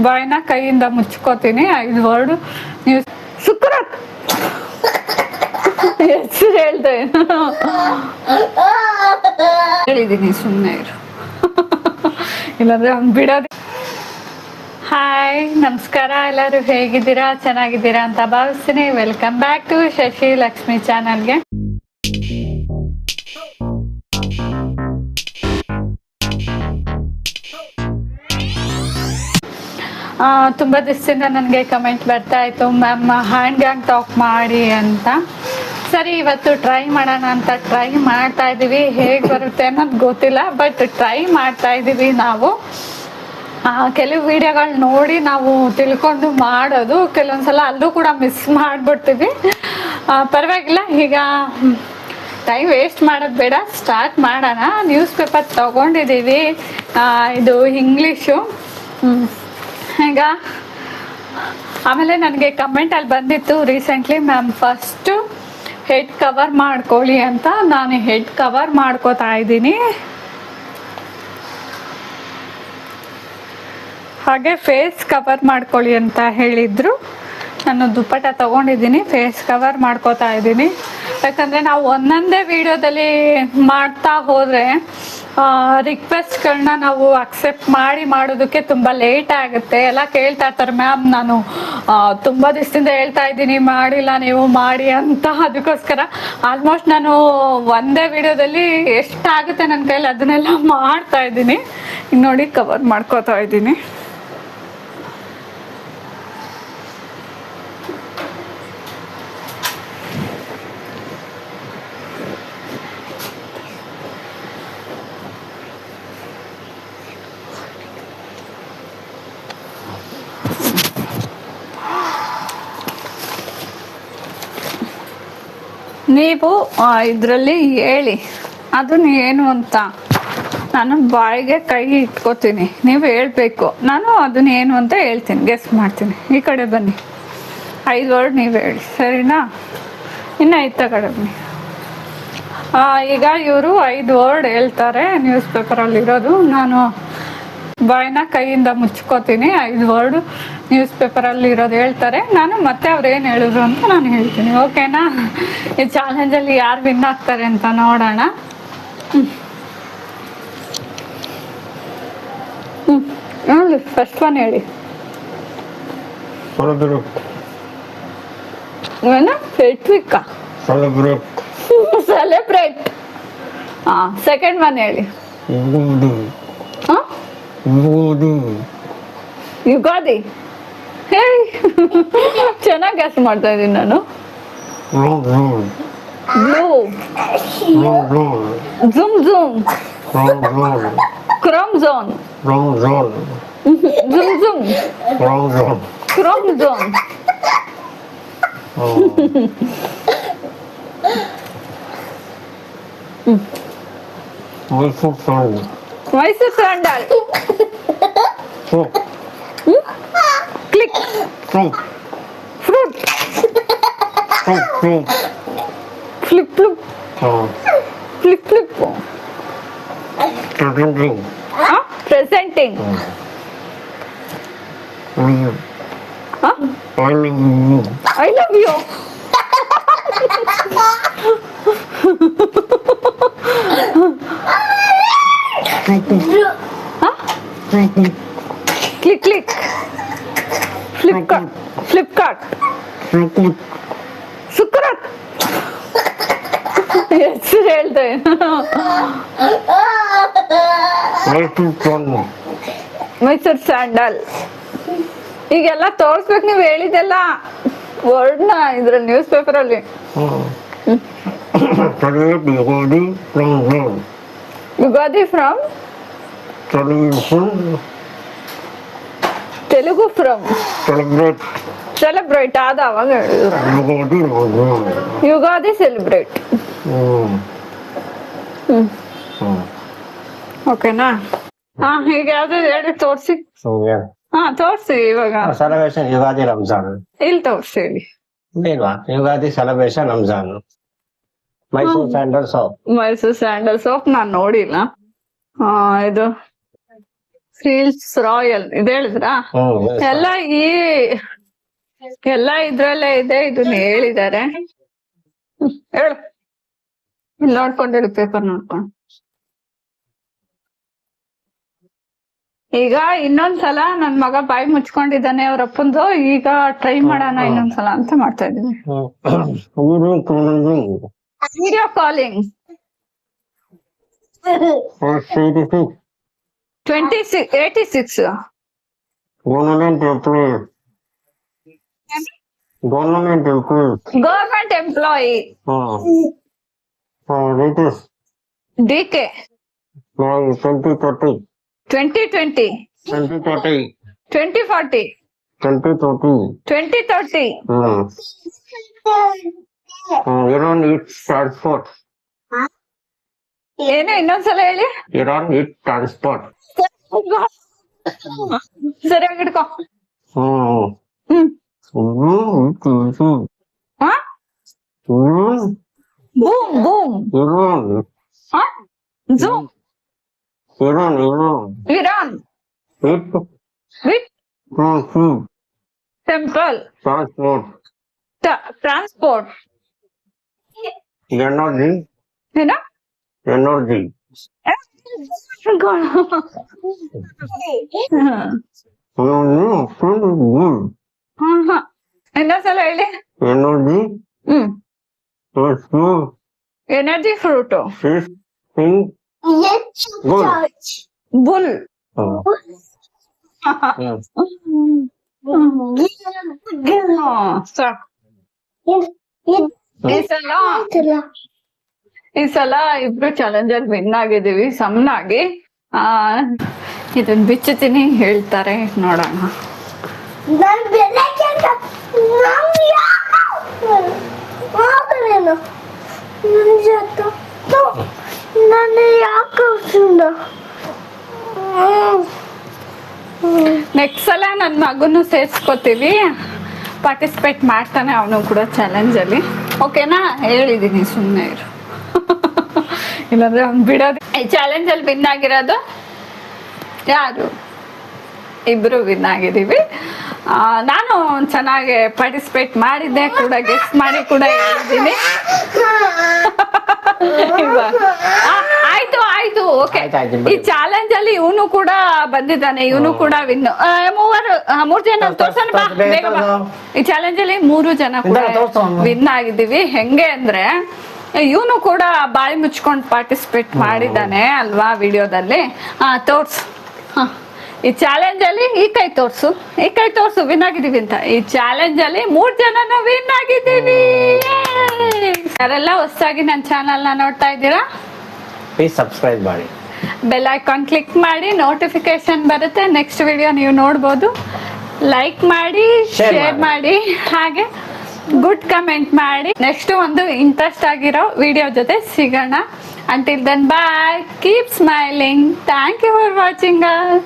ಬಾಯ್ನ ಕೈಯಿಂದ ಮುಚ್ಕೋತೀನಿ. 5 ವರ್ಡ್ ನೀವು ಸುಕರತ್ ಹೆಸರು ಹೇಳ್ದೆ ಹೇಳಿದೀನಿ, ಸುಮ್ಮನೆ ಇರು ಇಲ್ಲಾಂದ್ರೆ ಅವ್ನು ಬಿಡೋದು. ಹಾಯ್, ನಮಸ್ಕಾರ. ಎಲ್ಲರೂ ಹೇಗಿದ್ದೀರಾ? ಚೆನ್ನಾಗಿದ್ದೀರಾ ಅಂತ ಭಾವಿಸ್ತೀನಿ. Welcome back to Shashi Lakshmi ಚಾನಲ್ಗೆ. ತುಂಬ ದಿವಸದಿಂದ ನನಗೆ ಕಮೆಂಟ್ ಬರ್ತಾ ಇತ್ತು, ಮ್ಯಾಮ್ ಹ್ಯಾಂಡ್ ಗ್ಯಾಂಗ್ ಟಾಕ್ ಮಾಡಿ ಅಂತ. ಸರಿ, ಇವತ್ತು ಟ್ರೈ ಮಾಡೋಣ ಅಂತ ಟ್ರೈ ಮಾಡ್ತಾ ಇದ್ದೀವಿ. ಹೇಗೆ ಬರುತ್ತೆ ಅನ್ನೋದು ಗೊತ್ತಿಲ್ಲ, ಬಟ್ ಟ್ರೈ ಮಾಡ್ತಾ ಇದ್ದೀವಿ. ನಾವು ಕೆಲವು ವಿಡಿಯೋಗಳು ನೋಡಿ ನಾವು ತಿಳ್ಕೊಂಡು ಮಾಡೋದು, ಕೆಲವೊಂದ್ಸಲ ಅಲ್ಲೂ ಕೂಡ ಮಿಸ್ ಮಾಡಿಬಿಡ್ತೀವಿ. ಪರವಾಗಿಲ್ಲ, ಈಗ ಟೈಮ್ ವೇಸ್ಟ್ ಮಾಡೋದು ಬೇಡ, ಸ್ಟಾರ್ಟ್ ಮಾಡೋಣ. ನ್ಯೂಸ್ ಪೇಪರ್ ತೊಗೊಂಡಿದ್ದೀವಿ, ಇದು ಇಂಗ್ಲೀಷು. ಈಗ ಆಮೇಲೆ ನನಗೆ ಕಮೆಂಟಲ್ಲಿ ಬಂದಿತ್ತು recently, ma'am first head cover ಮಾಡ್ಕೊಳ್ಳಿ ಅಂತ. ನಾನು ಹೆಡ್ ಕವರ್ ಮಾಡ್ಕೋತಾ ಇದ್ದೀನಿ. ಹಾಗೆ ಫೇಸ್ ಕವರ್ ಮಾಡ್ಕೊಳ್ಳಿ ಅಂತ ಹೇಳಿದರು. ನಾನು ದುಪ್ಪಟ್ಟ ತೊಗೊಂಡಿದ್ದೀನಿ, ಫೇಸ್ ಕವರ್ ಮಾಡ್ಕೋತಾ ಇದ್ದೀನಿ. ಯಾಕಂದರೆ ನಾವು ಒಂದೊಂದೇ ವಿಡಿಯೋದಲ್ಲಿ ಮಾಡ್ತಾ ಹೋದರೆ ರಿಕ್ವೆಸ್ಟ್ಗಳನ್ನ ನಾವು ಅಕ್ಸೆಪ್ಟ್ ಮಾಡೋದಕ್ಕೆ ತುಂಬ ಲೇಟ್ ಆಗುತ್ತೆ. ಎಲ್ಲ ಕೇಳ್ತಾ ಇರ್ತಾರೆ, ಮ್ಯಾಮ್ ನಾನು ತುಂಬ ದಿವಸದಿಂದ ಹೇಳ್ತಾ ಇದ್ದೀನಿ ಮಾಡಿಲ್ಲ, ನೀವು ಮಾಡಿ ಅಂತ. ಅದಕ್ಕೋಸ್ಕರ ಆಲ್ಮೋಸ್ಟ್ ನಾನು ಒಂದೇ ವಿಡಿಯೋದಲ್ಲಿ ಎಷ್ಟಾಗುತ್ತೆ ನನ್ನ ಕೈಲಿ ಅದನ್ನೆಲ್ಲ ಮಾಡ್ತಾ ಇದ್ದೀನಿ. ಈಗ ನೋಡಿ, ಕವರ್ ಮಾಡ್ಕೋತಾ ಇದ್ದೀನಿ. ನೀವು ಇದರಲ್ಲಿ ಹೇಳಿ ಅದನ್ನು ಏನು ಅಂತ. ನಾನು ಬಾಯಿಗೆ ಕೈ ಇಟ್ಕೋತೀನಿ, ನೀವು ಹೇಳಬೇಕು. ನಾನು ಅದನ್ನ ಏನು ಅಂತ ಹೇಳ್ತೀನಿ, ಗೆಸ್ ಮಾಡ್ತೀನಿ. ಈ ಕಡೆ ಬನ್ನಿ, 5 ವರ್ಡ್ ನೀವು ಹೇಳಿ, ಸರಿನಾ? ಇನ್ನು ಇತ್ತ ಕಡೆ ಬನ್ನಿ. ಈಗ ಇವರು 5 ವರ್ಡ್ ಹೇಳ್ತಾರೆ ನ್ಯೂಸ್ ಪೇಪರಲ್ಲಿರೋದು. ನಾನು ಬಾಯಿನ ಕೈಯಿಂದ ಮುಚ್ಕೋತೀನಿ. 5 ವರ್ಡ್ ನ್ಯೂಸ್ ಪೇಪರಲ್ಲಿ ಇರೋದು ಹೇಳ್ತಾರೆ. ನಾನು ಮತ್ತೆ ಅವ್ರು ಏನು ಹೇಳಿದ್ರು ಅಂತ ನಾನು ಹೇಳ್ತೀನಿ, ಓಕೆನಾ? ಈ ಚಾಲೆಂಜಲ್ಲಿ ಯಾರು ವಿನ್ ಆಗ್ತಾರೆ ಅಂತ ನೋಡೋಣ. ಹೇಳಿ, ಫಸ್ಟ್ ಒನ್ ಹೇಳಿ. ಏನು? ಫೆಟ್ವಿಕ್ಕ ಸೆಲೆಬ್ರೇಟ್. ಸೆಕೆಂಡ್ ಒನ್ ಹೇಳಿ. ಯುಗಾದಿ. ಹೇ, ಚೆನ್ನಾಗಿ ಗೆಸ್ ಮಾಡ್ತಾ ಇದ್ದೀನಿ ನಾನು. Blue. Zoom zoom. Chrome zone. Zoom zoom. Chrome zone. Mysore sandal. Click. Fruit. Flip flip. Flip flip. Presenting. I love you. Click click. Flipkart. Flipkart. ಸುಕರತ್ ಹೆಸರು ಹೇಳ್ದೆ. ಮೈಸೂರು ಸ್ಯಾಂಡಲ್. ಈಗೆಲ್ಲ ತೋರಿಸ್ಬೇಕು, ನೀವು ಹೇಳಿದೆಲ್ಲ ವರ್ಡ್ನ ಇದ್ರಲ್ಲಿ ನ್ಯೂಸ್ ಪೇಪರಲ್ಲಿ. Ugadi from Telugu from celebrate ಆದ ಅವಾಗ ಹೇಳಿದ್ರು. ಯುಗಾದಿ ಸೆಲೆಬ್ರೇಟ್. ಓಕೆನಾ? ಈಗ ಯಾವ್ದು ಹೇಳಿ, ತೋರ್ಸಿ. ತೋರ್ಸಿ ಇವಾಗ. ಸೆಲೆಬ್ರೇಷನ್ ಯುಗಾದಿ ರಂಜಾನ್. ಇಲ್ಲಿ ತೋರ್ಸಿ ಹೇಳಿ. ಇಲ್ವಾ? Ugadi celebration Ramzan. Mysuru sandal soap. Mysuru sandal soap ನಾನು ನೋಡಿಲ್ಲ. ಇದು ಫೀಲ್ಸ್ ರಾಯಲ್ ಇದು ಹೇಳಿದ್ರಾ? ಎಲ್ಲ ಈ ಎಲ್ಲ ಇದ್ರಲ್ಲೇ ಇದೆ, ಇದನ್ನ ಹೇಳಿದ್ದಾರೆ. ಹೇಳು, ಇಲ್ಲಿ ನೋಡ್ಕೊಂಡು ಹೇಳು, ಪೇಪರ್ ನೋಡ್ಕೊಂಡು. ಈಗ ಇನ್ನೊಂದ್ಸಲ ನನ್ ಮಗ ಬಾಯಿ ಮುಚ್ಕೊಂಡಿದ್ದಾನೆ ಅವ್ರ ಅಪ್ಪಂದು, ಈಗ ಟ್ರೈ ಮಾಡೋಣ ಇನ್ನೊಂದ್ಸಲ ಅಂತ ಮಾಡ್ತಾ ಇದೀನಿ. Video calling 86 government government employee DK 2030 2020 2030 2040 2030 2030 Iran eats transport. ಏನು ಇನ್ನೊಂದ್ಸಲ ಹೇಳಿ. Iran eats transport. ಸರಿಯಾಗಿ ಹಿಡ್ಕೊ. ಹ್ಮ್ ಹಾ ಬೂಮ್ ಬೂಮ್ ಹಾ zoom Iran Iran eats with temple transport. Transport Energy. ಏನ Energy. ಇನ್ನೊಂದ್ಸಲ ಹೇಳಿ. Energy. ಎನರ್ಜಿ ಫ್ರೂಟ್ ಬುಲ್ ಈ ಸಲ ಇಬ್ರು ಚಾಲೆಂಜ್ ಅಲ್ಲಿ ವಿನ್ ಆಗಿದೀವಿ ಸಮನಾಗಿ. ಇದನ್ ಬಿಚ್ಚುತ್ತೀನಿ, ಹೇಳ್ತಾರೆ ನೋಡೋಣ. ನೆಕ್ಸ್ಟ್ ಸಲ ನನ್ ಮಗನು ಸೇರ್ಸ್ಕೊತೀವಿ, ಪಾರ್ಟಿಸಿಪೇಟ್ ಮಾಡ್ತಾನೆ ಅವನು ಕೂಡ ಚಾಲೆಂಜ್ ಅಲ್ಲಿ. ಓಕೆನಾ? ಹೇಳಿದೀನಿ, ಸುಮ್ಮನೆ ಇರು. ಇಲ್ಲಾಂದ್ರೆ ಅವ್ನು ಬಿಡೋದು. ಈ ಚಾಲೆಂಜ್ ಅಲ್ಲಿ ವಿನ್ ಆಗಿರೋದು ಯಾರು? ಇಬ್ರು ವಿನ್ ಆಗಿದೀವಿ. ನಾನು ಚೆನ್ನಾಗಿ ಪಾರ್ಟಿಸಿಪೇಟ್ ಮಾಡಿದ್ದೆ ಕೂಡ, ಗೆಸ್ಟ್ ಮಾಡಿ ಕೂಡ ಹೇಳಿದ್ದೀನಿ. ಆಯ್ತು ಓಕೆ. ಈ ಚಾಲೆಂಜ್ ಅಲ್ಲಿ ಇವನು ಕೂಡ ಬಂದಿದ್ದಾನೆ, ಇವನು ಕೂಡ ವಿನ್. ಮೂರ್ ಜನ ತೋರ್ಸೋಣ ಬಾ, ಬೇಗ ಬಾ. ಈ ಚಾಲೆಂಜ್ ಅಲ್ಲಿ 3 ಜನ ಕೂಡ ವಿನ್ ಆಗಿದ್ದೀವಿ. ಹೆಂಗೆ ಅಂದ್ರೆ ಇವನು ಕೂಡ ಬಾಯಿ ಮುಚ್ಕೊಂಡು ಪಾರ್ಟಿಸಿಪೇಟ್ ಮಾಡಿದ್ದಾನೆ ಅಲ್ವಾ ವಿಡಿಯೋದಲ್ಲಿ. ತೋರ್ಸು. ಈ ಚಾಲೆಂಜ್ ಅಲ್ಲಿ ಈ ಕೈ ತೋರ್ಸು ವಿನ್ ಆಗಿದೀವಿ ಅಂತ. ಈ ಚಾಲೆಂಜ್ ಅಲ್ಲಿ 3 ಜನನ ವಿನ್ ಆಗಿದ್ದೀವಿ. ಯಾರೆಲ್ಲ ಹೊಸದಾಗಿ ನನ್ನ ಚಾನಲ್ ನ ನೋಡ್ತಾ ಇದ್ದೀರಾ, ಪ್ಲೀಸ್ ಸಬ್ಸ್ಕ್ರೈಬ್ ಮಾಡಿ, ಬೆಲ್ ಐಕಾನ್ ಕ್ಲಿಕ್ ಮಾಡಿ, ನೋಟಿಫಿಕೇಶನ್ ಬರುತ್ತೆ. ನೆಕ್ಸ್ಟ್ ವಿಡಿಯೋ ನೀವು ನೋಡ್ಬೋದು. ಲೈಕ್ ಮಾಡಿ, ಶೇರ್ ಮಾಡಿ, ಹಾಗೆ ಗುಡ್ ಕಮೆಂಟ್ ಮಾಡಿ. ನೆಕ್ಸ್ಟ್ ಒಂದು ಇಂಟ್ರೆಸ್ಟ್ ಆಗಿರೋ ವಿಡಿಯೋ ಜೊತೆ ಸಿಗೋಣ. Until then, bye. Keep smiling. Thank you for watching us.